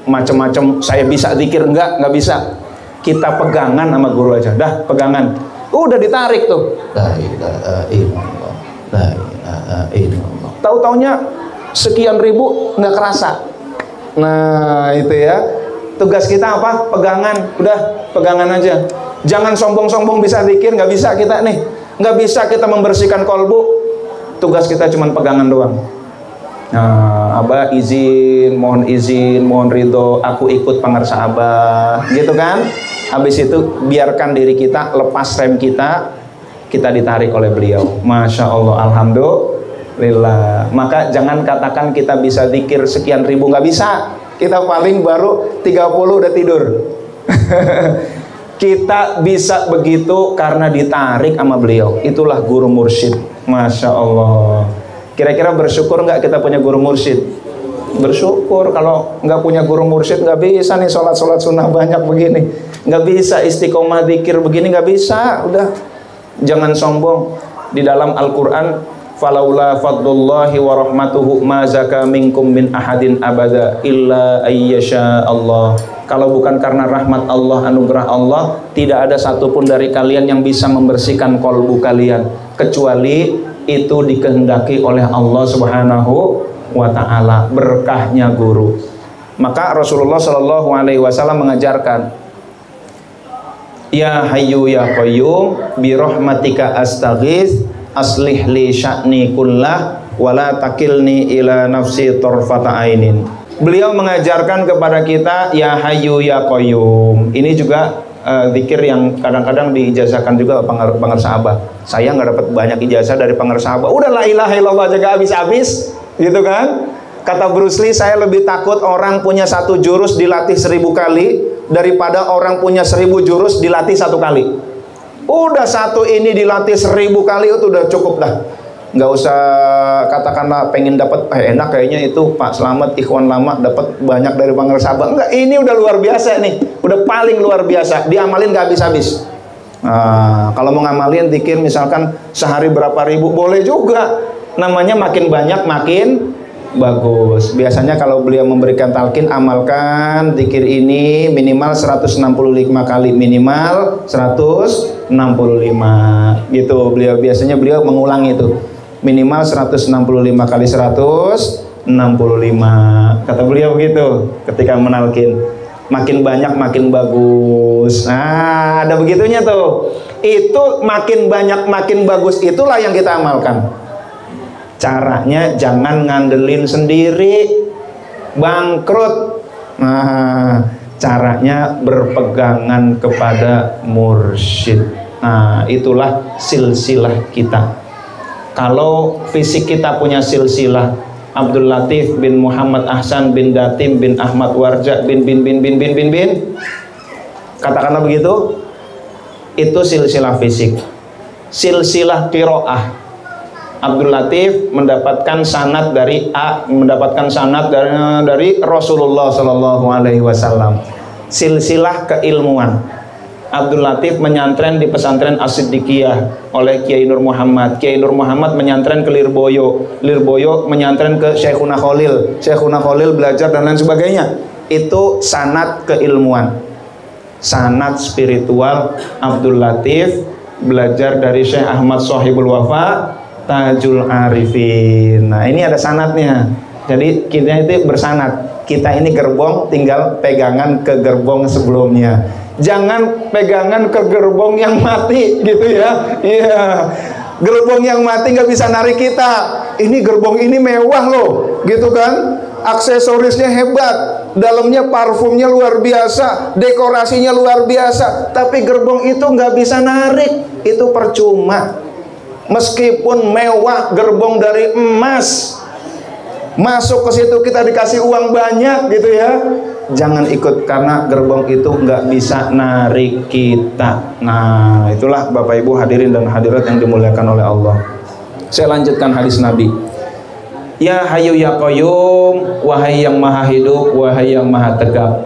macam-macam saya bisa zikir, enggak bisa. Kita pegangan sama guru aja. Dah, pegangan. Udah ditarik tuh. La ilaha illallah. La ilaha illallah. Tahu-taunya sekian ribu nggak kerasa. Nah, itu ya. Tugas kita apa? Pegangan. Udah, pegangan aja. Jangan sombong-sombong bisa zikir, nggak bisa kita nih. Nggak bisa kita membersihkan kolbu. Tugas kita cuma pegangan doang. Nah, Abah mohon izin, mohon ridho, aku ikut pangarsa Abah, gitu kan? Habis itu biarkan diri kita lepas rem kita ditarik oleh beliau. Masya Allah, alhamdulillah. Maka jangan katakan kita bisa zikir sekian ribu, nggak bisa. Kita paling baru 30 udah tidur. Kita bisa begitu karena ditarik sama beliau. Itulah guru mursyid. Masya Allah. Kira-kira bersyukur nggak kita punya guru mursyid? Bersyukur. Kalau nggak punya guru mursyid nggak bisa nih sholat sunnah banyak begini, nggak bisa istiqomah zikir begini, nggak bisa. Udah, jangan sombong. Di dalam Al-Quran, falaula fadlullahi wa rahmatuhu ma zaka minkum min ahadin abada illa ayyasha Allah. Kalau bukan karena rahmat Allah, anugerah Allah, tidak ada satupun dari kalian yang bisa membersihkan kolbu kalian, kecuali itu dikehendaki oleh Allah Subhanahu wa ta'ala, berkahnya guru. Maka Rasulullah Shallallahu Alaihi Wasallam mengajarkan, ya hayyu ya qayyum bi rahmatika astaghits aslih li sya'ni kullah wala takilni ila nafsi tarfata ainin. Beliau mengajarkan kepada kita ya hayyu ya qayyum. Ini juga zikir yang kadang-kadang diijazahkan juga pengaruh sahabat. Saya nggak dapat banyak ijazah dari pengaruh sahabat. Udah la ilaha illallah aja gak habis-habis, gitu kan? Kata Bruce Lee, saya lebih takut orang punya 1 jurus dilatih 1000 kali daripada orang punya 1000 jurus dilatih 1 kali. Udah satu ini dilatih 1000 kali itu udah cukup dah. Nggak usah katakanlah pengen dapat enak kayaknya itu Pak Slamet ikhwan lama dapat banyak dari pengaruh sahabat. Enggak, ini udah luar biasa nih, udah paling luar biasa, diamalin nggak habis-habis. Nah, kalau mau ngamalin zikir misalkan sehari berapa ribu boleh juga, namanya makin banyak makin bagus. Biasanya kalau beliau memberikan talqin, amalkan zikir ini minimal 165 kali, minimal 165 gitu. Biasanya beliau mengulang itu minimal 165 kali 165, kata beliau begitu ketika menalkin. Makin banyak makin bagus. Nah, ada begitunya tuh. Itu makin banyak makin bagus, itulah yang kita amalkan. Caranya jangan ngandelin sendiri, bangkrut. Nah, caranya berpegangan kepada mursyid. Nah, itulah silsilah kita. Kalau fisik kita punya silsilah Abdul Latif bin Muhammad Ahsan bin Datim bin Ahmad Warja bin katakanlah begitu, itu silsilah fisik. Silsilah qiraah, Abdul Latif mendapatkan sanad dari A, mendapatkan sanad dari Rasulullah Shallallahu Alaihi Wasallam. Silsilah keilmuan, Abdul Latif menyantren di pesantren As-Siddiqiyah oleh Kiai Nur Muhammad. Kiai Nur Muhammad menyantren ke Lirboyo. Lirboyo menyantren ke Syekhuna Khalil. Syekhuna Khalil belajar dan lain sebagainya. Itu sanad keilmuan. Sanad spiritual, Abdul Latif belajar dari Syekh Ahmad Shahibul Wafa Tajul Arifin. Nah, ini ada sanadnya. Jadi kita itu bersanad. Kita ini gerbong, tinggal pegangan ke gerbong sebelumnya. Jangan pegangan ke gerbong yang mati gitu ya. Iya, gerbong yang mati nggak bisa narik kita. Ini gerbong ini mewah loh, gitu kan? Aksesorisnya hebat, dalamnya parfumnya luar biasa, dekorasinya luar biasa. Tapi gerbong itu nggak bisa narik, itu percuma. Meskipun mewah, gerbong dari emas, masuk ke situ kita dikasih uang banyak gitu ya. Jangan ikut karena gerbong itu nggak bisa narik kita. Nah, itulah Bapak Ibu hadirin dan hadirat yang dimuliakan oleh Allah. Saya lanjutkan hadis Nabi. Ya Hayyu ya Qayyum, wahai yang maha hidup, wahai yang maha tegak.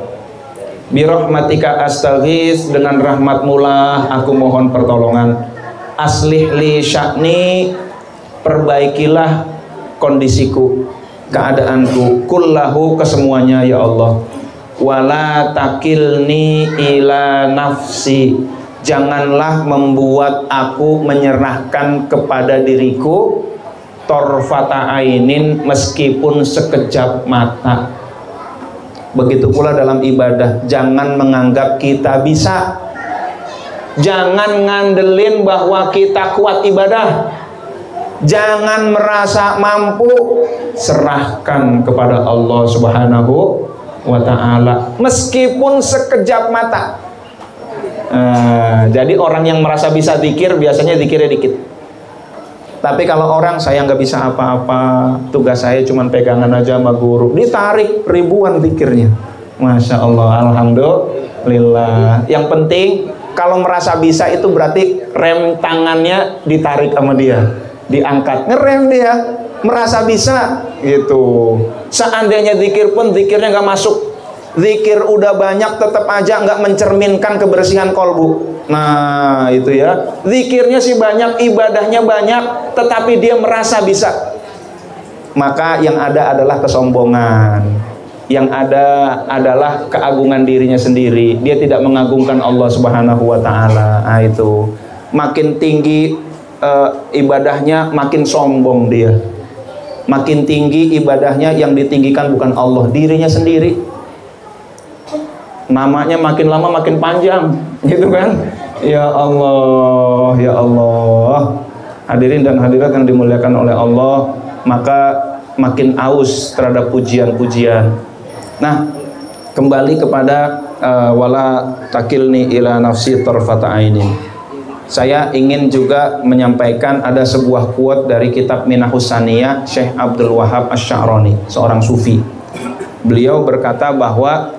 Birahmatika astaghits, dengan rahmatmu lah aku mohon pertolongan. Aslih li sya'ni, perbaikilah kondisiku, keadaanku, kullahu, kesemuanya ya Allah. Wala takilni ila nafsi, janganlah membuat aku menyerahkan kepada diriku torfata ainin, meskipun sekejap mata. Begitu pula dalam ibadah, jangan menganggap kita bisa. Jangan ngandelin bahwa kita kuat ibadah. Jangan merasa mampu, serahkan kepada Allah Subhanahu wa ta'ala meskipun sekejap mata. Jadi orang yang merasa bisa zikir biasanya zikirnya dikit. Tapi kalau orang saya nggak bisa apa-apa, tugas saya cuma pegangan aja sama guru, ditarik ribuan zikirnya. Masya Allah, alhamdulillah. Yang penting kalau merasa bisa itu berarti rem tangannya ditarik sama dia, diangkat, ngerem dia, merasa bisa gitu. Seandainya zikir pun zikirnya nggak masuk, zikir udah banyak tetap aja nggak mencerminkan kebersihan kolbu. Nah itu ya, zikirnya sih banyak, ibadahnya banyak, tetapi dia merasa bisa, maka yang ada adalah kesombongan, yang ada adalah keagungan dirinya sendiri. Dia tidak mengagungkan Allah Subhanahu wa ta'ala. Nah itu, makin tinggi ibadahnya makin sombong dia. Makin tinggi ibadahnya, yang ditinggikan bukan Allah, dirinya sendiri. Namanya makin lama makin panjang, gitu kan? Ya Allah, ya Allah. Hadirin dan hadirat yang dimuliakan oleh Allah, maka makin aus terhadap pujian-pujian. Nah, kembali kepada wala takilni ila nafsi tarfata ainin. Saya ingin juga menyampaikan ada sebuah quote dari kitab Minahus Saniyah Syekh Abdul Wahab Asy-Sya'rani, seorang sufi. Beliau berkata bahwa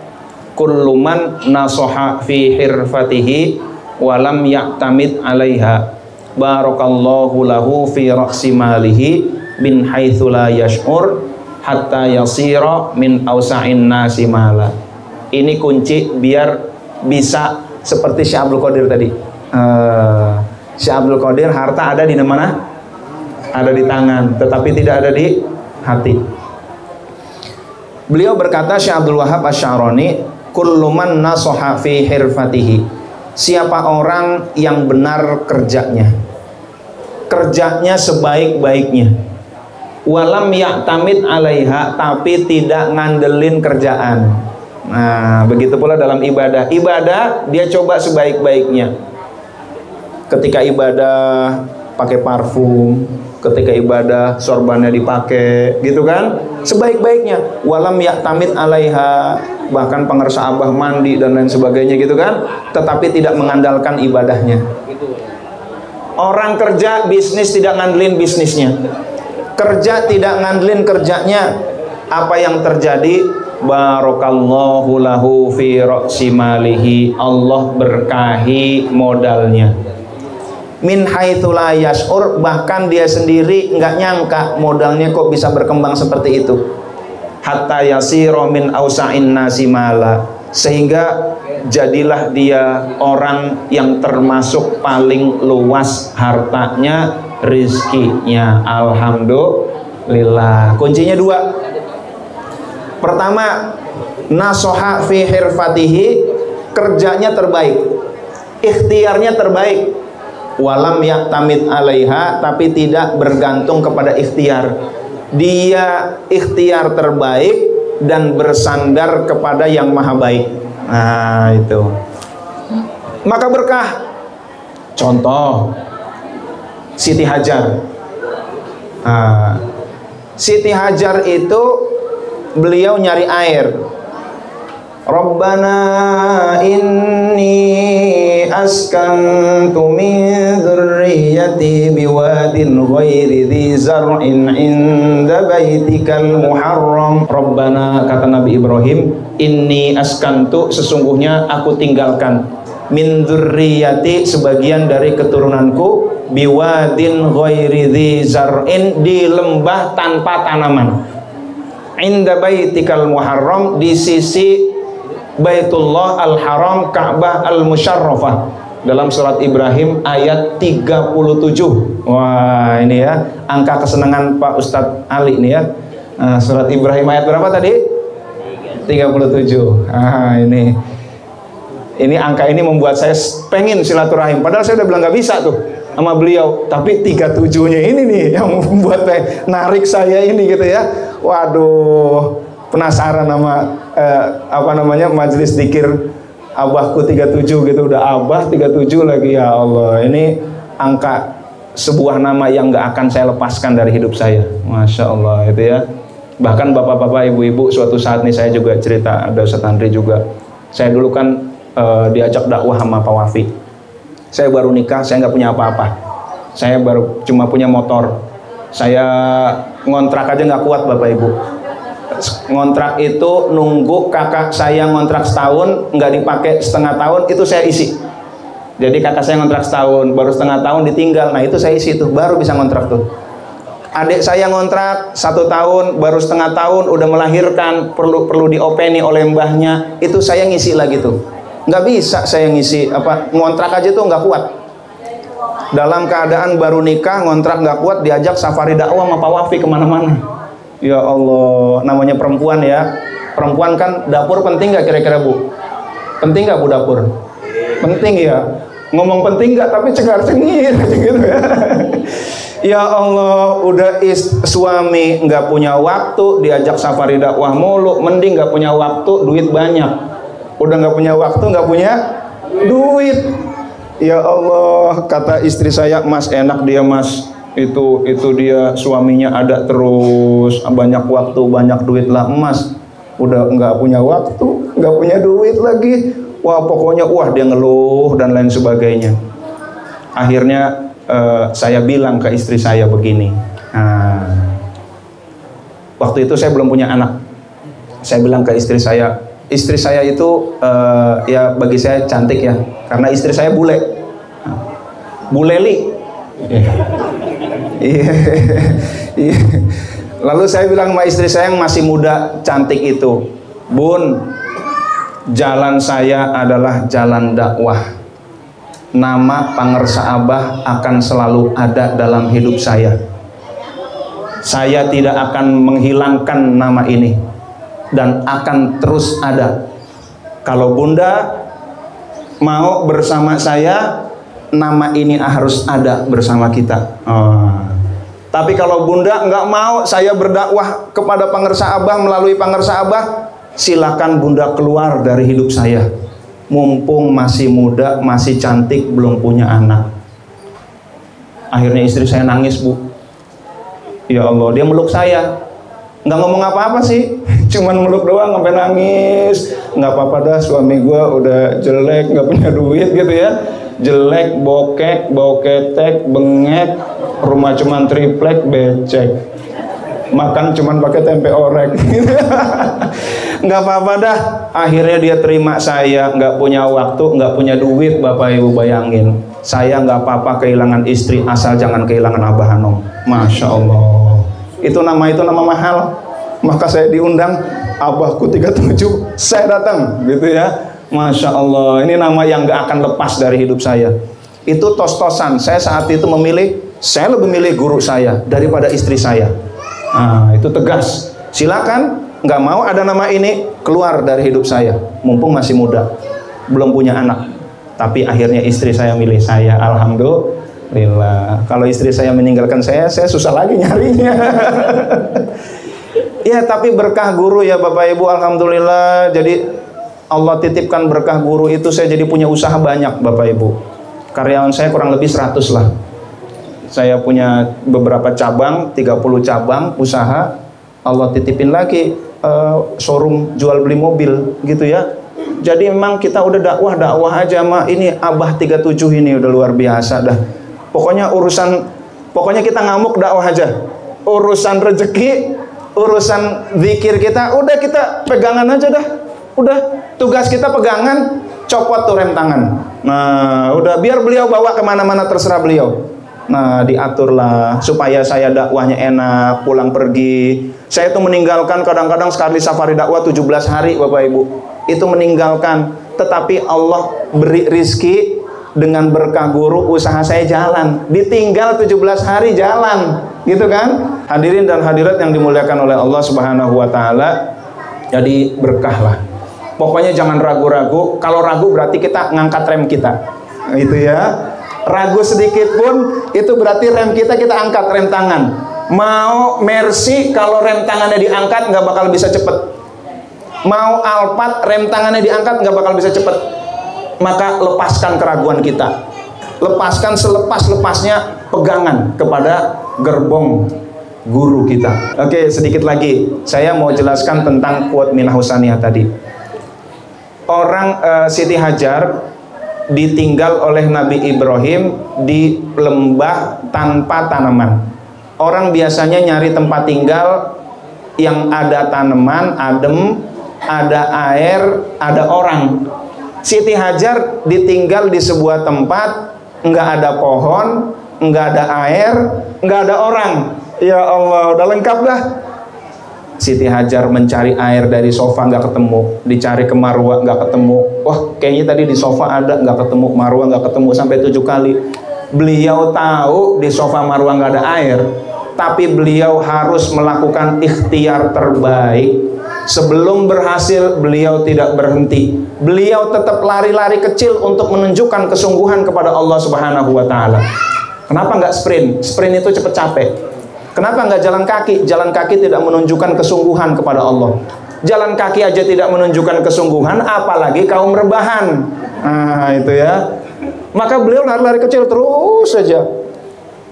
kullu man nasoha fi hirfatihi walam ya'tamid 'alaiha barakallahu lahu fi ra'si malihi min haitsu la yash'ur hatta yasira min ausa'in nasi mala. Ini kunci biar bisa seperti Syekh Abdul Qadir tadi. Syekh Abdul Qadir harta ada di mana? Ada di tangan, tetapi tidak ada di hati. Beliau berkata, Syekh Abdul Wahab Asy-Sya'rani, kullu man nasoha fi hirfatihi. Siapa orang yang benar kerjanya, kerjanya sebaik-baiknya, walam ya'tamid 'alaiha, tapi tidak ngandelin kerjaan. Nah, begitu pula dalam ibadah. Ibadah dia coba sebaik-baiknya. Ketika ibadah pakai parfum, ketika ibadah sorbannya dipakai, gitu kan? Sebaik-baiknya. Walam ya'tamid 'alaiha, bahkan pengersa abah mandi dan lain sebagainya, gitu kan? Tetapi tidak mengandalkan ibadahnya. Orang kerja bisnis tidak ngandelin bisnisnya. Kerja tidak ngandelin kerjanya. Apa yang terjadi? Barakallahu lahu fi ra'si malihi, Allah berkahi modalnya. Min haitsu la yash'ur, bahkan dia sendiri nggak nyangka modalnya kok bisa berkembang seperti itu. Hatta yasira min ausa'in nasi mala, sehingga jadilah dia orang yang termasuk paling luas hartanya, rizkinya. Alhamdulillah. Kuncinya dua. Pertama, nasoha fi hirfatihi, kerjanya terbaik, ikhtiarnya terbaik. Walam ya'tamid 'alaiha, tapi tidak bergantung kepada ikhtiar. Dia ikhtiar terbaik dan bersandar kepada yang maha baik. Nah, itu. Maka berkah. Contoh Siti Hajar. Siti Hajar itu beliau nyari air. Rabbana inni askantu min dzurriyyati biwadin ghairi dzi zar'in 'inda baitikal muharram. Rabbana, kata Nabi Ibrahim, inni askantu, sesungguhnya aku tinggalkan, min dzurriyyati, sebagian dari keturunanku, biwadin ghairi dzi zar'in, di lembah tanpa tanaman, inda baitikal muharram, di sisi Baitullah Al-Haram, Ka'bah Al-Musyarrafah, dalam surat Ibrahim ayat 37. Wah, ini ya angka kesenangan Pak Ustadz Ali ini ya. Surat Ibrahim ayat berapa tadi? 37. Ini angka ini membuat saya pengen silaturahim, padahal saya udah bilang nggak bisa tuh sama beliau, tapi 37-nya ini nih yang membuat narik saya ini gitu ya. Waduh, penasaran sama majelis dzikir abahku 37 gitu. Udah abah 37 lagi, ya Allah. Ini angka sebuah nama yang gak akan saya lepaskan dari hidup saya. Masya Allah, itu ya. Bahkan bapak-bapak, ibu-ibu, suatu saat nih saya juga cerita, ada Ustadz Andri juga. Saya dulu kan diajak dakwah sama Pak Wafi. Saya baru nikah, saya nggak punya apa-apa. Saya baru cuma punya motor. Saya ngontrak aja nggak kuat, bapak ibu. Ngontrak itu nunggu kakak saya ngontrak setahun, nggak dipakai setengah tahun, itu saya isi. Jadi kakak saya ngontrak setahun, baru setengah tahun ditinggal, nah itu saya isi tuh, baru bisa ngontrak tuh. Adik saya ngontrak 1 tahun, baru setengah tahun udah melahirkan, perlu diopeni oleh mbahnya, itu saya ngisi lagi tuh. Nggak bisa saya ngisi ngontrak aja tuh nggak kuat. Dalam keadaan baru nikah, ngontrak nggak kuat, diajak safari dakwah sama Pak Wafi kemana-mana. Ya Allah, namanya perempuan ya. Perempuan kan dapur penting nggak kira-kira Bu? Penting nggak Bu dapur? Penting ya. Ngomong penting nggak, tapi cengar-cengir gitu ya. Ya Allah, udah suami nggak punya waktu, diajak safari dakwah mulu, mending nggak punya waktu, duit banyak. Udah nggak punya waktu, nggak punya duit. Ya Allah, kata istri saya, Mas enak dia Mas. Itu dia suaminya ada terus, banyak waktu, banyak duit lah. Emas udah nggak punya waktu, nggak punya duit lagi. Wah pokoknya dia ngeluh dan lain sebagainya. Akhirnya saya bilang ke istri saya begini. Waktu itu saya belum punya anak. Saya bilang ke istri saya itu ya bagi saya cantik ya, karena istri saya bule, buleli. Iya. Lalu saya bilang sama istri saya yang masih muda cantik itu, Bun, jalan saya adalah jalan dakwah. Nama Pangersa Abah akan selalu ada dalam hidup saya. Saya tidak akan menghilangkan nama ini dan akan terus ada. Kalau Bunda mau bersama saya, nama ini harus ada bersama kita. Tapi kalau Bunda nggak mau saya berdakwah kepada Pangersa Abah melalui Pangersa Abah, silakan Bunda keluar dari hidup saya. Mumpung masih muda, masih cantik, belum punya anak. Akhirnya istri saya nangis, Bu. Ya Allah, dia meluk saya. Nggak ngomong apa-apa sih, cuman meluk doang sampai nangis. Nggak apa-apa dah, suami gua udah jelek, nggak punya duit gitu ya. Jelek, bokek, bau ketek, bengek, rumah cuman triplek, becek. Makan cuman pakai tempe orek. Nggak apa-apa dah. Akhirnya dia terima saya. Nggak punya waktu, nggak punya duit. Bapak Ibu bayangin, saya nggak apa-apa kehilangan istri, asal jangan kehilangan Abah Hanom. Masya Allah. Itu nama mahal. Maka saya diundang, Abahku 37, saya datang gitu ya. Masya Allah. Ini nama yang nggak akan lepas dari hidup saya. Itu tos-tosan. Saya saat itu saya lebih milih guru saya daripada istri saya. Nah, itu tegas. Silakan, nggak mau ada nama ini, keluar dari hidup saya. Mumpung masih muda, belum punya anak. Tapi akhirnya istri saya milih saya. Alhamdulillah. Kalau istri saya meninggalkan saya susah lagi nyarinya. Ya, tapi berkah guru ya Bapak Ibu. Alhamdulillah. Jadi Allah titipkan berkah guru itu, saya jadi punya usaha banyak Bapak Ibu. Karyawan saya kurang lebih 100 lah. Saya punya beberapa cabang, 30 cabang usaha. Allah titipin lagi showroom jual beli mobil gitu ya. Jadi memang kita udah dakwah aja mah. Ini Abah 37 ini udah luar biasa dah. Pokoknya kita ngamuk dakwah aja. Urusan rezeki, urusan zikir kita udah kita pegangan aja dah. Udah tugas kita pegangan, copot tuh rem tangan. Nah, udah biar beliau bawa kemana-mana terserah beliau. Nah, diaturlah supaya saya dakwahnya enak, pulang pergi. Saya itu meninggalkan kadang-kadang sekali safari dakwah 17 hari Bapak Ibu. Itu meninggalkan, tetapi Allah beri rizki dengan berkah guru, usaha saya jalan. Ditinggal 17 hari jalan, gitu kan? Hadirin dan hadirat yang dimuliakan oleh Allah Subhanahu wa taala. Jadi berkahlah. Pokoknya jangan ragu-ragu. Kalau ragu berarti kita ngangkat rem kita. Itu ya. Ragu sedikit pun itu berarti rem kita angkat, rem tangan. Mau Mercy kalau rem tangannya diangkat nggak bakal bisa cepet. Mau Alphard rem tangannya diangkat nggak bakal bisa cepet. Maka lepaskan keraguan kita. Lepaskan selepas-lepasnya pegangan kepada gerbong guru kita. Oke, sedikit lagi saya mau jelaskan tentang quote Minah Husaniyah tadi. Orang Siti Hajar ditinggal oleh Nabi Ibrahim di lembah tanpa tanaman. Orang biasanya nyari tempat tinggal yang ada tanaman, adem, ada air, ada orang. Siti Hajar ditinggal di sebuah tempat, nggak ada pohon, nggak ada air, nggak ada orang. Ya Allah, udah lengkap dah. Siti Hajar mencari air dari sofa nggak ketemu, dicari ke Marwa nggak ketemu. Wah, kayaknya tadi di sofa ada, nggak ketemu. Marwa nggak ketemu sampai 7 kali. Beliau tahu di sofa Marwa nggak ada air, tapi beliau harus melakukan ikhtiar terbaik. Sebelum berhasil, beliau tidak berhenti. Beliau tetap lari-lari kecil untuk menunjukkan kesungguhan kepada Allah Subhanahu wa taala. Kenapa nggak sprint? Sprint itu cepet capek. Kenapa nggak jalan kaki? Jalan kaki tidak menunjukkan kesungguhan kepada Allah. Jalan kaki aja tidak menunjukkan kesungguhan, apalagi kaum rebahan. Nah, itu ya. Maka beliau lari-lari kecil terus saja.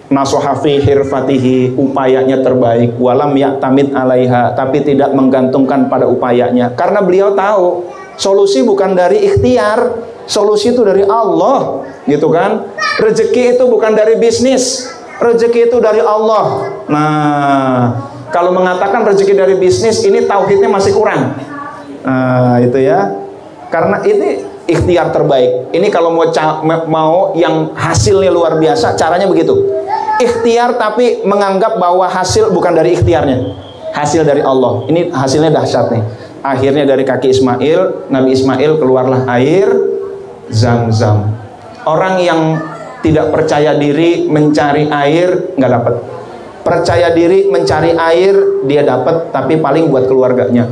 nasoha fi hirfatihi, upayanya terbaik, walam ya'tamid alaiha, tapi tidak menggantungkan pada upayanya, karena beliau tahu solusi bukan dari ikhtiar, solusi itu dari Allah, gitu kan. Rezeki itu bukan dari bisnis, rezeki itu dari Allah. Nah, kalau mengatakan rezeki dari bisnis, ini tauhidnya masih kurang. Nah, itu ya, karena ini ikhtiar terbaik. Ini kalau mau yang hasilnya luar biasa, caranya begitu. Ikhtiar tapi menganggap bahwa hasil bukan dari ikhtiarnya, hasil dari Allah. Ini hasilnya dahsyat nih. Akhirnya dari kaki Ismail, Nabi Ismail keluarlah air Zam-Zam. Orang yang tidak percaya diri mencari air nggak dapat. Percaya diri mencari air dia dapat, tapi paling buat keluarganya.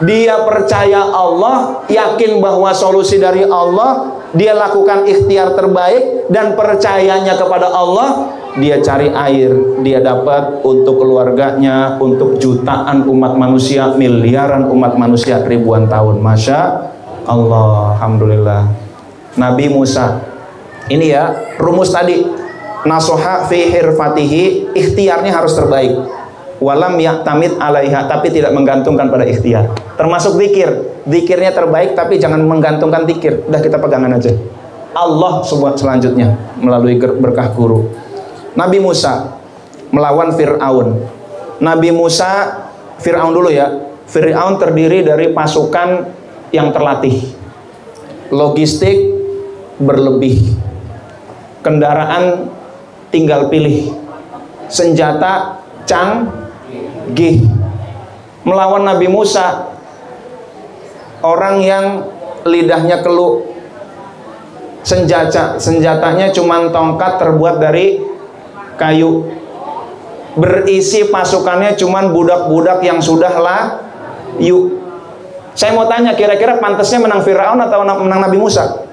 Dia percaya Allah, yakin bahwa solusi dari Allah, dia lakukan ikhtiar terbaik dan percayanya kepada Allah, dia cari air, dia dapat untuk keluarganya, untuk jutaan umat manusia, miliaran umat manusia, ribuan tahun. Masya Allah, alhamdulillah. Nabi Musa, ini ya rumus tadi, nasoha fi hirfatihi, ikhtiarnya harus terbaik, walam ya'tamid alaiha, tapi tidak menggantungkan pada ikhtiar. Termasuk zikir, zikirnya terbaik tapi jangan menggantungkan zikir, udah kita pegangan aja Allah selanjutnya melalui berkah guru. Nabi Musa melawan Fir'aun. Nabi Musa, Fir'aun dulu ya. Fir'aun terdiri dari pasukan yang terlatih, logistik berlebih, kendaraan tinggal pilih, senjata canggih. Melawan Nabi Musa, orang yang lidahnya keluh, senjatanya cuma tongkat terbuat dari kayu, berisi pasukannya cuman budak-budak yang sudah layu. Saya mau tanya, kira-kira pantasnya menang Fir'aun atau menang Nabi Musa?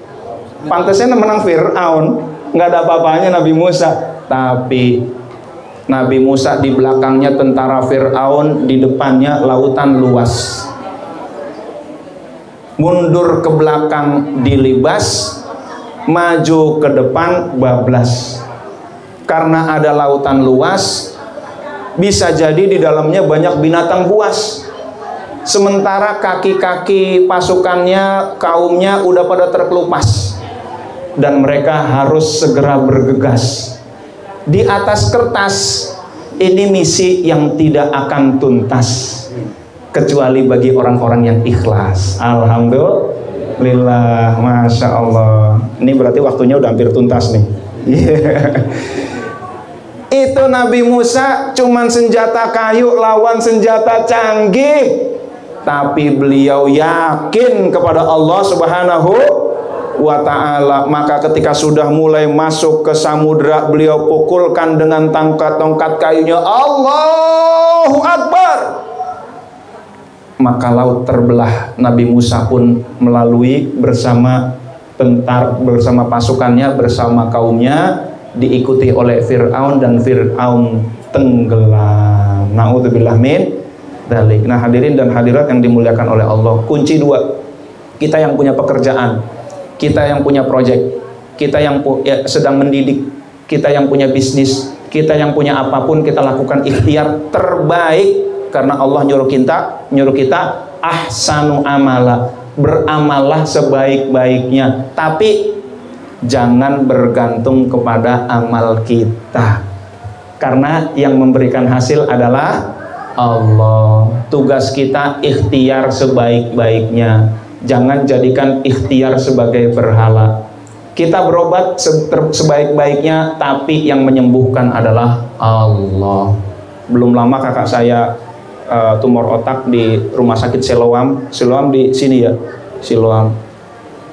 Pantasnya menang Fir'aun, nggak ada apa-apanya Nabi Musa. Tapi Nabi Musa di belakangnya tentara Fir'aun, di depannya lautan luas. Mundur ke belakang dilibas, maju ke depan bablas. Karena ada lautan luas, bisa jadi di dalamnya banyak binatang buas. Sementara kaki-kaki pasukannya, kaumnya udah pada terkelupas, dan mereka harus segera bergegas. Di atas kertas, ini misi yang tidak akan tuntas kecuali bagi orang-orang yang ikhlas. Alhamdulillah, Masya Allah. Ini berarti waktunya udah hampir tuntas nih. Itu Nabi Musa cuman senjata kayu lawan senjata canggih, tapi beliau yakin kepada Allah Subhanahu wa ta'ala. Maka ketika sudah mulai masuk ke samudra, beliau pukulkan dengan tongkat kayunya, Allahu Akbar. Maka laut terbelah. Nabi Musa pun melalui bersama pasukannya, bersama kaumnya, diikuti oleh Fir'aun, dan Fir'aun tenggelam. Na'udzubillah min dzalik. Nah, hadirin dan hadirat yang dimuliakan oleh Allah, kunci dua. Kita yang punya pekerjaan, kita yang punya proyek, kita yang sedang mendidik, kita yang punya bisnis, kita yang punya apapun, kita lakukan ikhtiar terbaik. Karena Allah nyuruh kita ahsanu amala, beramallah sebaik-baiknya, tapi jangan bergantung kepada amal kita, karena yang memberikan hasil adalah Allah. Tugas kita ikhtiar sebaik-baiknya, jangan jadikan ikhtiar sebagai berhala. Kita berobat sebaik-baiknya, tapi yang menyembuhkan adalah Allah. Belum lama kakak saya tumor otak di rumah sakit Siloam di sini ya, Siloam.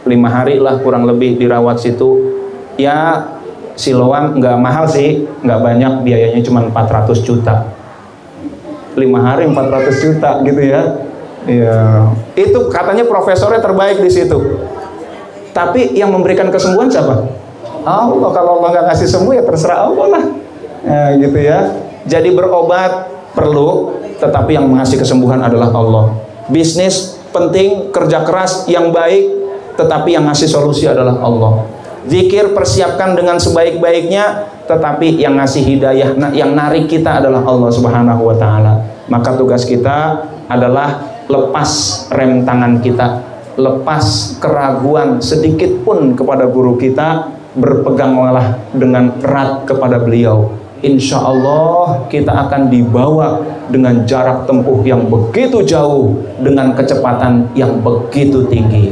5 hari lah kurang lebih dirawat situ. Ya, Siloam nggak mahal sih, nggak banyak, biayanya cuma 400 juta. 5 hari 400 juta gitu ya. Ya, itu katanya profesornya terbaik di situ. Tapi yang memberikan kesembuhan siapa? Allah. Kalau Allah nggak kasih sembuh ya terserah Allah lah. Ya, gitu ya. Jadi berobat perlu, tetapi yang mengasih kesembuhan adalah Allah. Bisnis penting, kerja keras yang baik, tetapi yang ngasih solusi adalah Allah. zikir persiapkan dengan sebaik-baiknya, tetapi yang ngasih hidayah, yang narik kita adalah Allah Subhanahu wa taala. Maka tugas kita adalah lepas rem tangan kita, lepas keraguan sedikit pun kepada guru kita, berpeganglah dengan erat kepada beliau. Insya Allah kita akan dibawa dengan jarak tempuh yang begitu jauh, dengan kecepatan yang begitu tinggi.